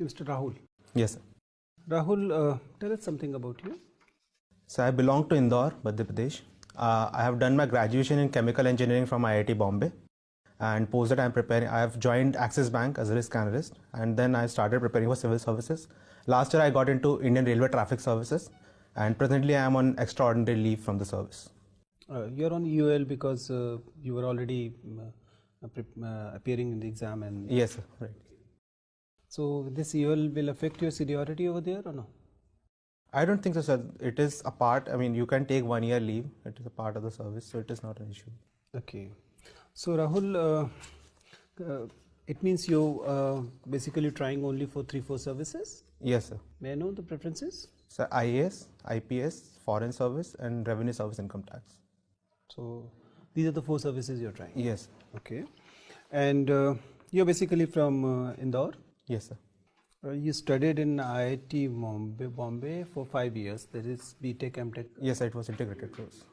Mr. Rahul. Yes, sir. Rahul, tell us something about you. So I belong to Indore, Madhya Pradesh. I have done my graduation in chemical engineering from IIT Bombay, and post that I have joined Axis Bank as a risk analyst, and then I started preparing for civil services. Last year I got into Indian Railway Traffic Services, and presently I am on extraordinary leave from the service. You're on UL because you were already appearing in the exam, and yes, sir. Right. So this UL will affect your seniority over there or no? I don't think so, sir. It is a part. I mean, you can take 1 year leave. It is a part of the service, so it is not an issue. Okay. So Rahul, it means you basically trying only for 3-4 services? Yes, sir. May I know the preferences? So IAS, IPS, Foreign Service, and Revenue Service Income Tax. So these are the 4 services you're trying? Yes. Okay. And you're basically from Indore? Yes, sir. You studied in IIT Bombay for 5 years. That is BTech, MTech? Yes, it was integrated course.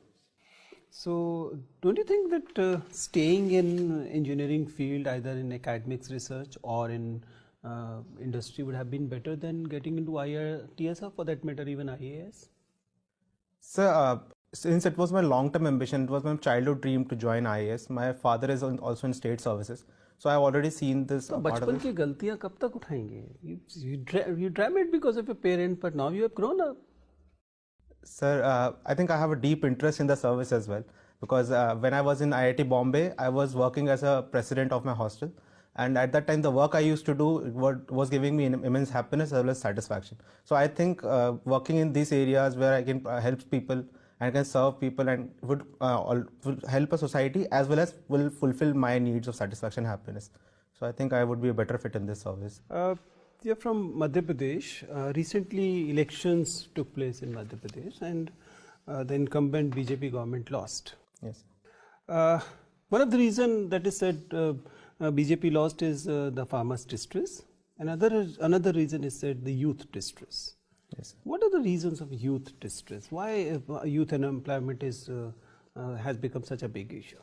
So don't you think that staying in engineering field, either in academics research or in industry, would have been better than getting into IITS, or for that matter even IAS? Sir, since it was my long-term ambition, it was my childhood dream to join IAS. My father is also in state services. So I've already seen this. So बचपन की गलतियां कब तक उठाएंगे? You dream it because of your parent, but now you have grown up. Sir, I think I have a deep interest in the service as well, because when I was in IIT Bombay, I was working as a president of my hostel, and at that time the work I used to do was giving me immense happiness as well as satisfaction. So I think working in these areas where I can help people and can serve people and would help a society as well as will fulfill my needs of satisfaction and happiness. So I think I would be a better fit in this service. You're from Madhya Pradesh. Recently elections took place in Madhya Pradesh, and the incumbent BJP government lost. Yes. One of the reasons that is said BJP lost is the farmers' distress. Another reason is said the youth distress. Yes. What are the reasons of youth distress? Why youth unemployment has become such a big issue?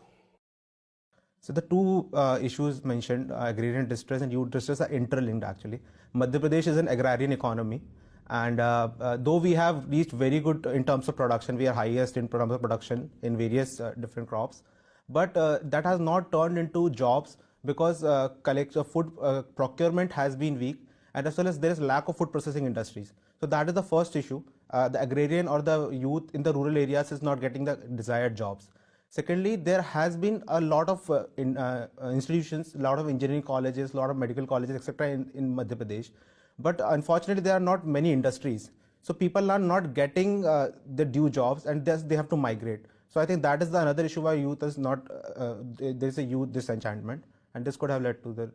So the two issues mentioned, agrarian distress and youth distress, are interlinked actually. Madhya Pradesh is an agrarian economy, and though we have reached very good in terms of production, we are highest in terms of production in various different crops, but that has not turned into jobs because food procurement has been weak, and as well as there is lack of food processing industries. So that is the first issue. The agrarian or the youth in the rural areas is not getting the desired jobs. Secondly, there has been a lot of institutions, a lot of engineering colleges, a lot of medical colleges, etc. in Madhya Pradesh. But unfortunately, there are not many industries. So people are not getting the due jobs, and thus they have to migrate. So I think that is the another issue why youth is not, there is a youth disenchantment. And this could have led to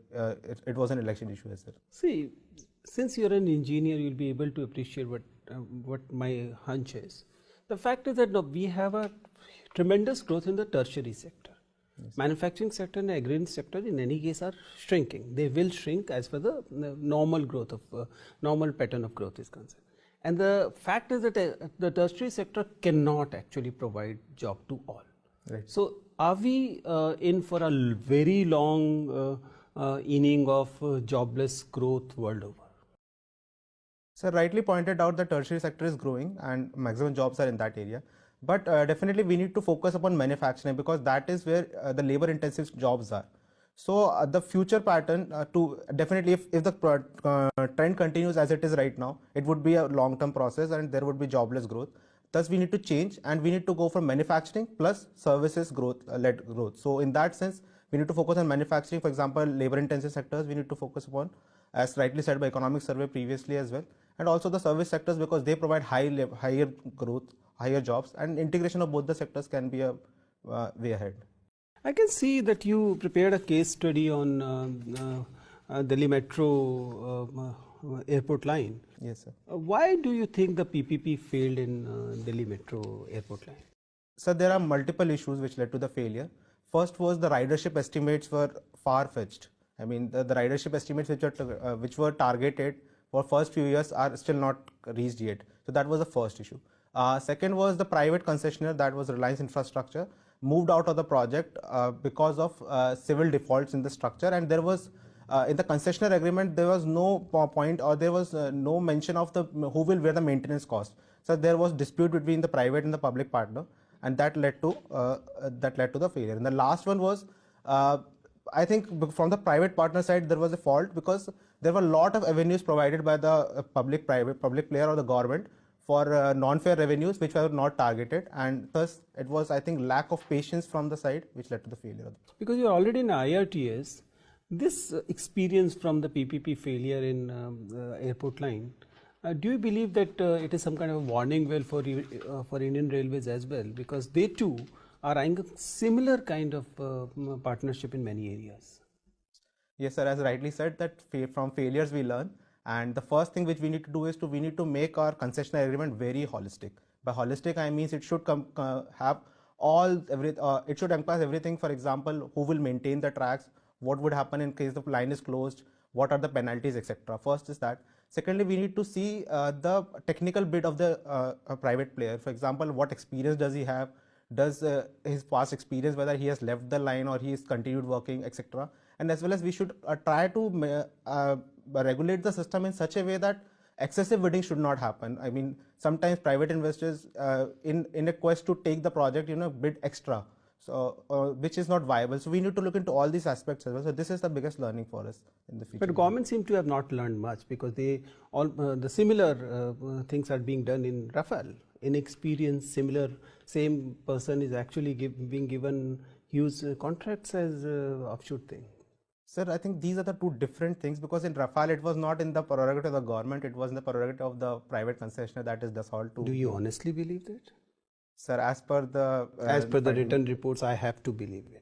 it was an election issue as well. See, since you're an engineer, you'll be able to appreciate what my hunch is. The fact is that we have a tremendous growth in the tertiary sector. Yes. Manufacturing sector and agrarian sector in any case are shrinking. They will shrink as per the normal growth of normal pattern of growth is concerned. And the fact is that the tertiary sector cannot actually provide job to all. Right. So are we in for a very long inning of jobless growth world over? Sir, rightly pointed out the tertiary sector is growing and maximum jobs are in that area. But definitely we need to focus upon manufacturing, because that is where the labor intensive jobs are. So the future pattern definitely if the trend continues as it is right now, it would be a long-term process and there would be jobless growth. Thus we need to change and we need to go from manufacturing plus services led growth. So in that sense, we need to focus on manufacturing. For example, labor intensive sectors we need to focus upon, as rightly said by economic survey previously as well, and also the service sectors, because they provide higher growth, higher jobs, and integration of both the sectors can be a way ahead. I can see that you prepared a case study on Delhi Metro airport line. Yes, sir. Why do you think the PPP failed in Delhi Metro airport line? So there are multiple issues which led to the failure. First was the ridership estimates were far-fetched. I mean, the ridership estimates which were targeted for first few years are still not reached yet. So that was the first issue. Second was the private concessionaire, that was Reliance Infrastructure, moved out of the project because of civil defaults in the structure, and there was in the concessionaire agreement, there was no point, or there was no mention of the who will bear the maintenance cost. So there was dispute between the private and the public partner, and that led to the failure. And the last one was, I think from the private partner side, there was a fault because there were a lot of avenues provided by the public player or the government for non-fair revenues which were not targeted, and thus it was, I think, lack of patience from the side which led to the failure. Because you're already in IRTS, this experience from the PPP failure in airport line, do you believe that it is some kind of a warning well for Indian Railways as well, because they too are eyeing a similar kind of partnership in many areas? Yes, sir. As rightly said, that from failures we learn, and the first thing which we need to do is we need to make our concessionary agreement very holistic. By holistic, I mean it should have it should encompass everything. For example, who will maintain the tracks, what would happen in case the line is closed, what are the penalties, etc. First is that. Secondly, we need to see the technical bit of the private player. For example, what experience does he have? Does his past experience, whether he has left the line or he has continued working, etc. And as well as we should try to regulate the system in such a way that excessive bidding should not happen. I mean, sometimes private investors in a quest to take the project, bid extra, so which is not viable. So we need to look into all these aspects as well. So this is the biggest learning for us in the future. But government seem to have not learned much, because they all the similar things are being done in Rafale. Inexperienced, same person is actually being given huge contracts as offshoot thing. Sir, I think these are the two different things, because in Rafale it was not in the prerogative of the government, it was in the prerogative of the private concessionaire, that is Dassault. Do you honestly believe that? Sir, as per the written reports, I have to believe it.